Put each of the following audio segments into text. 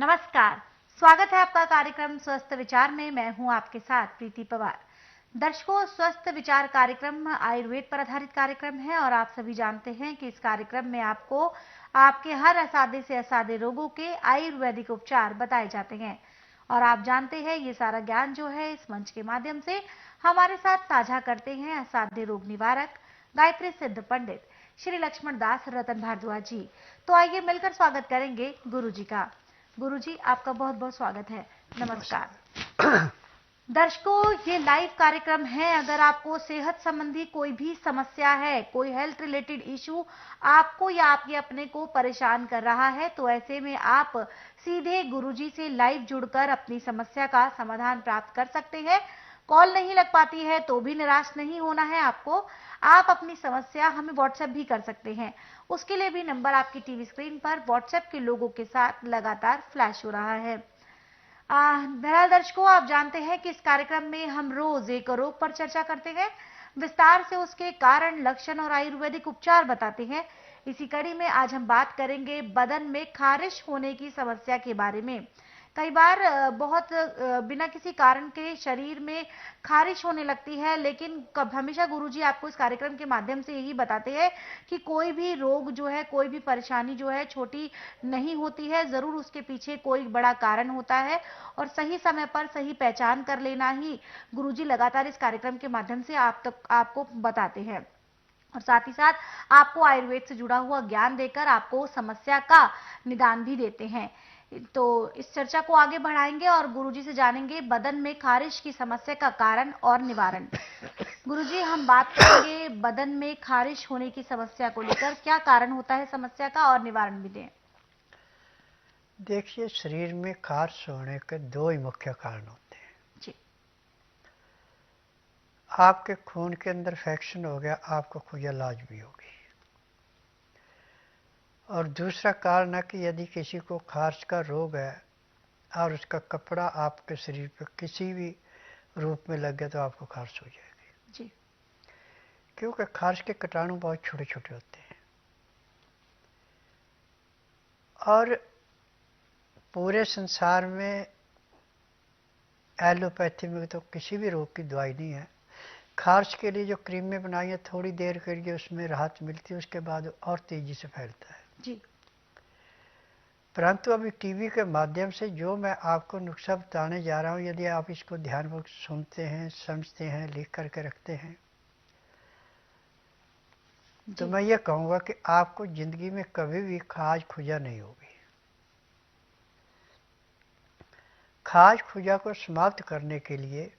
नमस्कार। स्वागत है आपका कार्यक्रम स्वस्थ विचार में। मैं हूं आपके साथ प्रीति पवार। दर्शकों, स्वस्थ विचार कार्यक्रम आयुर्वेद पर आधारित कार्यक्रम है और आप सभी जानते हैं कि इस कार्यक्रम में आपको आपके हर असाध्य से असाध्य रोगों के आयुर्वेदिक उपचार बताए जाते हैं। और आप जानते हैं ये सारा ज्ञान जो है इस मंच के माध्यम से हमारे साथ साझा करते हैं असाध्य रोग निवारक गायत्री सिद्ध पंडित श्री लक्ष्मण दास रतन भारद्वाज जी। तो आइए मिलकर स्वागत करेंगे गुरु जी का। गुरुजी, आपका बहुत बहुत स्वागत है। नमस्कार। दर्शकों, ये लाइव कार्यक्रम है। अगर आपको सेहत संबंधी कोई भी समस्या है, कोई हेल्थ रिलेटेड इशू आपको या आपके अपने को परेशान कर रहा है, तो ऐसे में आप सीधे गुरुजी से लाइव जुड़कर अपनी समस्या का समाधान प्राप्त कर सकते हैं। कॉल नहीं लग पाती है तो भी निराश नहीं होना है आपको। आप अपनी समस्या हमें व्हाट्सएप भी कर सकते हैं। उसके लिए भी नंबर आपकी टीवी स्क्रीन पर व्हाट्सएप के लोगों के साथ लगातार फ्लैश हो रहा है। बहरहाल दर्शकों, आप जानते हैं कि इस कार्यक्रम में हम रोज एक रोग पर चर्चा करते हैं, विस्तार से उसके कारण, लक्षण और आयुर्वेदिक उपचार बताते हैं। इसी कड़ी में आज हम बात करेंगे बदन में खारिश होने की समस्या के बारे में। कई बार बहुत बिना किसी कारण के शरीर में खारिश होने लगती है, लेकिन हमेशा गुरुजी आपको इस कार्यक्रम के माध्यम से यही बताते हैं कि कोई भी रोग जो है, कोई भी परेशानी जो है छोटी नहीं होती है, जरूर उसके पीछे कोई बड़ा कारण होता है और सही समय पर सही पहचान कर लेना ही गुरुजी लगातार इस कार्यक्रम के माध्यम से आपको बताते हैं और साथ ही साथ आपको आयुर्वेद से जुड़ा हुआ ज्ञान देकर आपको समस्या का निदान भी देते हैं। तो इस चर्चा को आगे बढ़ाएंगे और गुरुजी से जानेंगे बदन में खारिश की समस्या का कारण और निवारण। गुरुजी, हम बात करेंगे बदन में खारिश होने की समस्या को लेकर। क्या कारण होता है समस्या का और निवारण भी दें। देखिए, शरीर में खारिश होने के दो ही मुख्य कारण होते हैं जी। आपके खून के अंदर इन्फेक्शन हो गया, आपको खुजलाहट भी होगी। और दूसरा कारण है कि यदि किसी को खारिश का रोग है और उसका कपड़ा आपके शरीर पर किसी भी रूप में लग गया तो आपको खारिश हो जाएगी जी। क्योंकि खारिश के कीटाणु बहुत छोटे छोटे होते हैं और पूरे संसार में एलोपैथी में तो किसी भी रोग की दवाई नहीं है। खारिश के लिए जो क्रीमें बनाई हैं थोड़ी देर के लिए उसमें राहत मिलती है, उसके बाद और तेजी से फैलता है जी। परंतु अभी टीवी के माध्यम से जो मैं आपको नुस्खा बताने जा रहा हूँ, यदि आप इसको ध्यानपूर्वक सुनते हैं, समझते हैं, लिख करके रखते हैं तो मैं ये कहूँगा कि आपको जिंदगी में कभी भी खाज खुजा नहीं होगी। खाज खुजा को समाप्त करने के लिए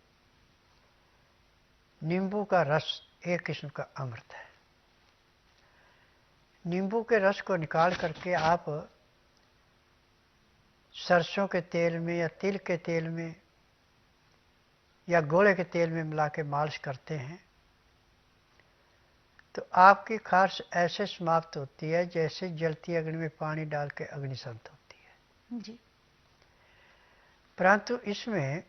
नींबू का रस एक किस्म का अमृत है। नींबू के रस को निकाल करके आप सरसों के तेल में या तिल के तेल में या घोड़े के तेल में मिला के मालिश करते हैं तो आपकी खारिश ऐसे समाप्त होती है जैसे जलती अग्नि में पानी डाल के अग्नि शांत होती है जी। परंतु इसमें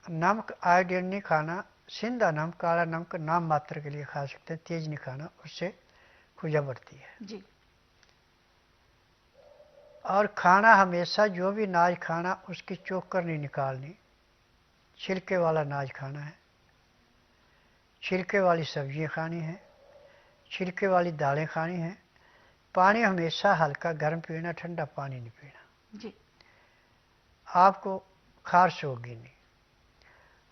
नमक आयोडीन नहीं खाना, सिंधा नमक, काला नमक नाम मात्र के लिए खा सकते हैं, तेज नहीं खाना, उससे खुजा बढ़ती है जी। और खाना हमेशा जो भी अनाज खाना उसकी चोकर नहीं निकालनी, छिलके वाला अनाज खाना है, छिलके वाली सब्जियां खानी है, छिलके वाली दालें खानी है। पानी हमेशा हल्का गर्म पीना, ठंडा पानी नहीं पीना जी। आपको खारिश होगी नहीं।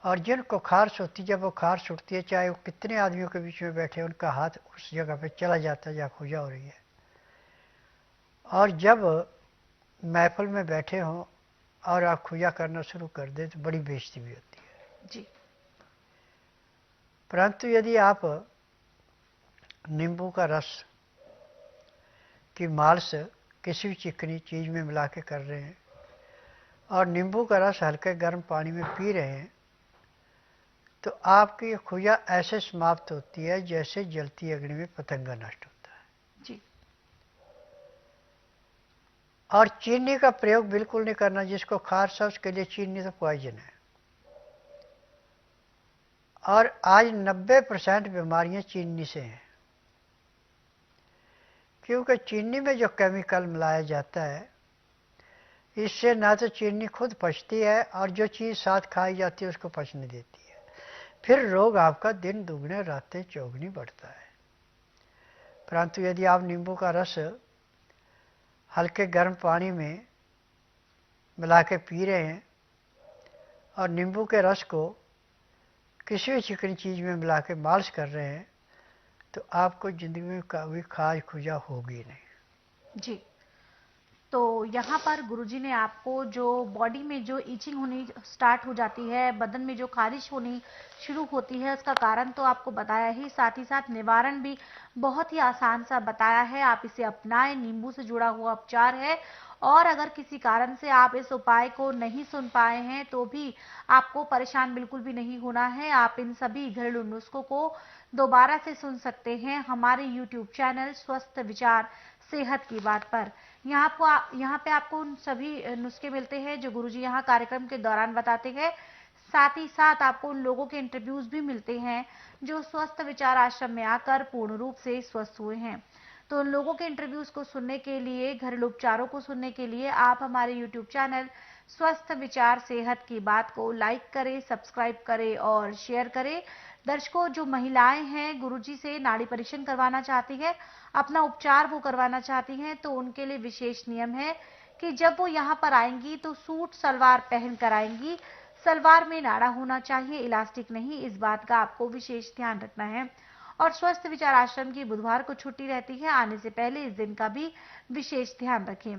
और जिनको खारिश होती, जब वो खारिश उठती है, चाहे वो कितने आदमियों के बीच में बैठे, उनका हाथ उस जगह पे चला जाता है जहाँ खुजा हो रही है। और जब महफिल में बैठे हों और आप खुजा करना शुरू कर दें तो बड़ी बेइज्जती भी होती है जी। परंतु यदि आप नींबू का रस की मालिश किसी भी चिकनी चीज़ में मिला के कर रहे हैं और नींबू का रस हल्के गर्म पानी में पी रहे हैं तो आपकी खुजा ऐसे समाप्त होती है जैसे जलती अग्नि में पतंगा नष्ट होता है जी। और चीनी का प्रयोग बिल्कुल नहीं करना। जिसको खारिश है उसके लिए चीनी तो पॉइजन है और आज 90% बीमारियां चीनी से हैं क्योंकि चीनी में जो केमिकल मिलाया जाता है इससे ना तो चीनी खुद पचती है और जो चीज़ साथ खाई जाती है उसको पचने देती है। फिर रोग आपका दिन दुगने रातें चौगुनी बढ़ता है। परंतु यदि आप नींबू का रस हल्के गर्म पानी में मिला के पी रहे हैं और नींबू के रस को किसी भी चिकनी चीज़ में मिला के मालिश कर रहे हैं तो आपको ज़िंदगी में कभी खाज खुजा होगी नहीं। जी, तो यहाँ पर गुरुजी ने आपको जो बॉडी में जो इचिंग होनी स्टार्ट हो जाती है, बदन में जो खारिश होनी शुरू होती है, उसका कारण तो आपको बताया ही, साथ ही साथ निवारण भी बहुत ही आसान सा बताया है। आप इसे अपनाएं, नींबू से जुड़ा हुआ उपचार है। और अगर किसी कारण से आप इस उपाय को नहीं सुन पाए हैं तो भी आपको परेशान बिल्कुल भी नहीं होना है। आप इन सभी घरेलू नुस्खों को दोबारा से सुन सकते हैं हमारे YouTube चैनल स्वस्थ विचार सेहत की बात पर। यहाँ पे आपको उन सभी नुस्खे मिलते हैं जो गुरुजी यहाँ कार्यक्रम के दौरान बताते हैं। साथ ही साथ आपको उन लोगों के इंटरव्यूज भी मिलते हैं जो स्वस्थ विचार आश्रम में आकर पूर्ण रूप से स्वस्थ हुए हैं। तो उन लोगों के इंटरव्यूज को सुनने के लिए, घरेलू उपचारों को सुनने के लिए आप हमारे YouTube चैनल स्वस्थ विचार सेहत की बात को लाइक करें, सब्सक्राइब करें और शेयर करें। दर्शकों, जो महिलाएं हैं गुरुजी से नाड़ी परीक्षण करवाना चाहती हैं, अपना उपचार वो करवाना चाहती हैं, तो उनके लिए विशेष नियम है कि जब वो यहाँ पर आएंगी तो सूट सलवार पहन कर आएंगी। सलवार में नाड़ा होना चाहिए, इलास्टिक नहीं। इस बात का आपको विशेष ध्यान रखना है। और स्वस्थ विचार आश्रम की बुधवार को छुट्टी रहती है। आने से पहले इस दिन का भी विशेष ध्यान रखें।